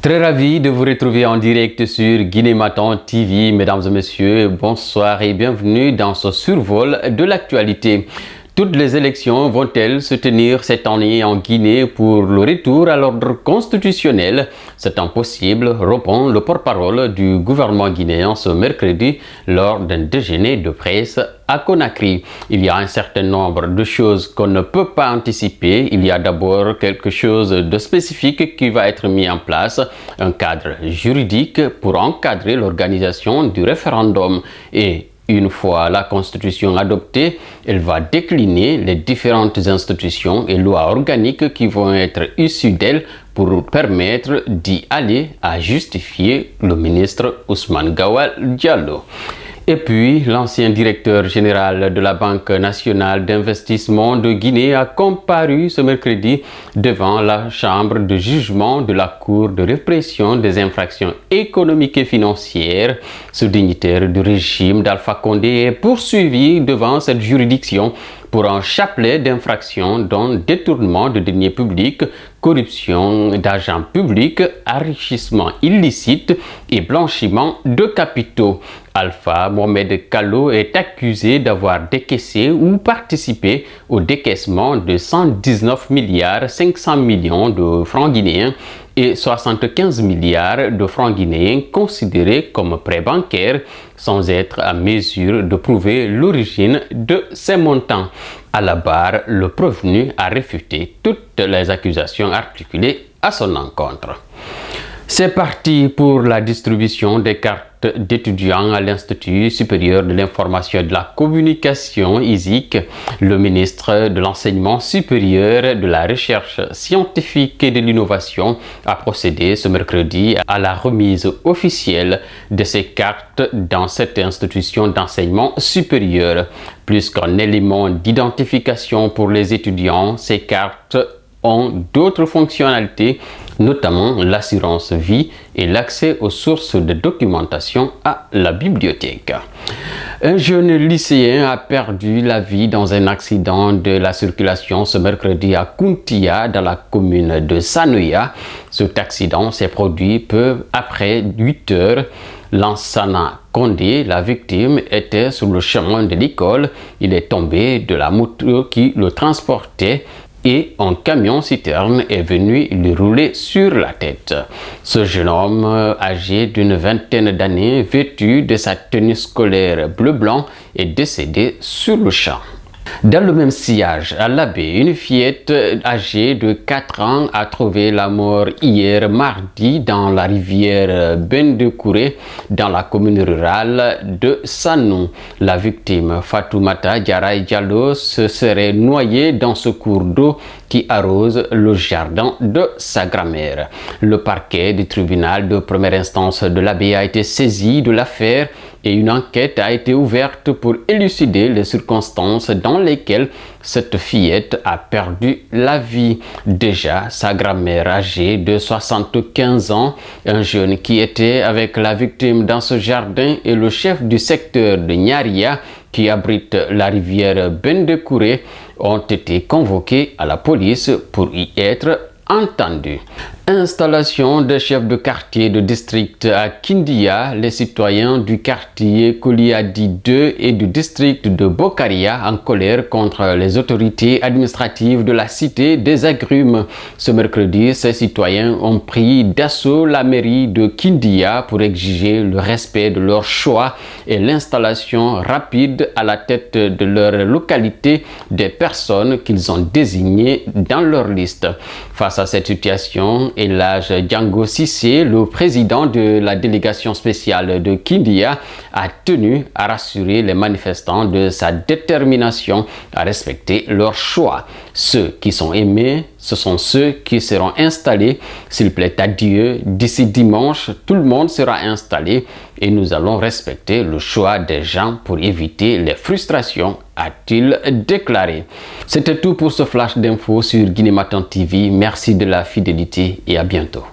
Très ravi de vous retrouver en direct sur Guinée Matin TV. Mesdames et messieurs, bonsoir et bienvenue dans ce survol de l'actualité. Toutes les élections vont-elles se tenir cette année en Guinée pour le retour à l'ordre constitutionnel? C'est impossible, répond le porte-parole du gouvernement guinéen ce mercredi lors d'un déjeuner de presse à Conakry. Il y a un certain nombre de choses qu'on ne peut pas anticiper. Il y a d'abord quelque chose de spécifique qui va être mis en place, un cadre juridique pour encadrer l'organisation du référendum. Et une fois la Constitution adoptée, elle va décliner les différentes institutions et lois organiques qui vont être issues d'elle pour permettre d'y aller, a justifié le ministre Ousmane Gawal Diallo. Et puis, l'ancien directeur général de la Banque nationale d'investissement de Guinée a comparu ce mercredi devant la chambre de jugement de la Cour de répression des infractions économiques et financières. Ce dignitaire du régime d'Alpha Condé est poursuivi devant cette juridiction pour un chapelet d'infractions dont détournement de deniers publics, corruption d'argent public, enrichissement illicite et blanchiment de capitaux. Alpha Mohamed Kallo est accusé d'avoir décaissé ou participé au décaissement de 119 milliards 500 millions de francs guinéens et 75 milliards de francs guinéens considérés comme prêts bancaires sans être à mesure de prouver l'origine de ces montants. À la barre, le prévenu a réfuté toutes les accusations articulées à son encontre. C'est parti pour la distribution des cartes d'étudiants à l'Institut supérieur de l'information et de la communication (ISIC). Le ministre de l'Enseignement supérieur, de la recherche scientifique et de l'innovation a procédé ce mercredi à la remise officielle de ces cartes dans cette institution d'enseignement supérieur. Plus qu'un élément d'identification pour les étudiants, ces cartes ont d'autres fonctionnalités, notamment l'assurance vie et l'accès aux sources de documentation à la bibliothèque. Un jeune lycéen a perdu la vie dans un accident de la circulation ce mercredi à Kuntia, dans la commune de Sanoya. Cet accident s'est produit peu après 8 heures. Lansana Condé, la victime, était sur le chemin de l'école. Il est tombé de la moto qui le transportait et un camion-citerne est venu lui rouler sur la tête. Ce jeune homme, âgé d'une vingtaine d'années, vêtu de sa tenue scolaire bleu-blanc, est décédé sur le champ. Dans le même sillage, à Labé, une fillette âgée de 4 ans a trouvé la mort hier mardi dans la rivière Bendekouré, dans la commune rurale de Sanou. La victime, Fatoumata Diarra Diallo, se serait noyée dans ce cours d'eau qui arrose le jardin de sa grand-mère. Le parquet du tribunal de première instance de Labé a été saisi de l'affaire et une enquête a été ouverte pour élucider les circonstances dans lesquelles cette fillette a perdu la vie. Déjà, sa grand-mère âgée de 75 ans, un jeune qui était avec la victime dans ce jardin et le chef du secteur de Nyaria qui abrite la rivière Bendekouré ont été convoqués à la police pour y être entendus. Installation de chefs de quartier de district à Kindia, les citoyens du quartier Koliadi 2 et du district de Bokaria en colère contre les autorités administratives de la cité des agrumes. Ce mercredi, ces citoyens ont pris d'assaut la mairie de Kindia pour exiger le respect de leur choix et l'installation rapide à la tête de leur localité des personnes qu'ils ont désignées dans leur liste. Face à cette situation, Elhadj Django Cissé, le président de la délégation spéciale de Kindia, a tenu à rassurer les manifestants de sa détermination à respecter leur choix. Ceux qui sont aimés, ce sont ceux qui seront installés. S'il plaît à Dieu, d'ici dimanche, tout le monde sera installé et nous allons respecter le choix des gens pour éviter les frustrations, a-t-il déclaré. C'était tout pour ce flash d'infos sur Guinée Matin TV. Merci de la fidélité et à bientôt.